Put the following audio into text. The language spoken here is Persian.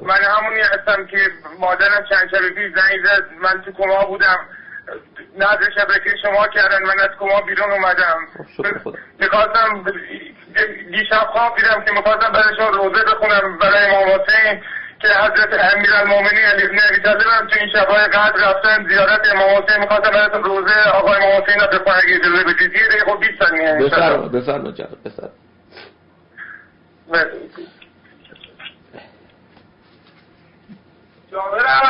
من همونی هستم که مادرم چند شب پیش زنگ زد، من تو کما بودم، نظر شبکه شما کردن، من از کما بیرون اومدم. میخواستم دیشب خواب دیدم که میخواستم برایشون روزه بخونم برای امام حسین که حضرت امیرالمومنین علی بن ابی طالب هم تو این شب‌های قدر رفتن زیارت امام حسین، میخواستم برایشون روزه آقای امام حسین رو بخونم. اگه اجازه بدید یه دقیقه 20 ثانیه بفرمایید جناب بفرمایید. جابرم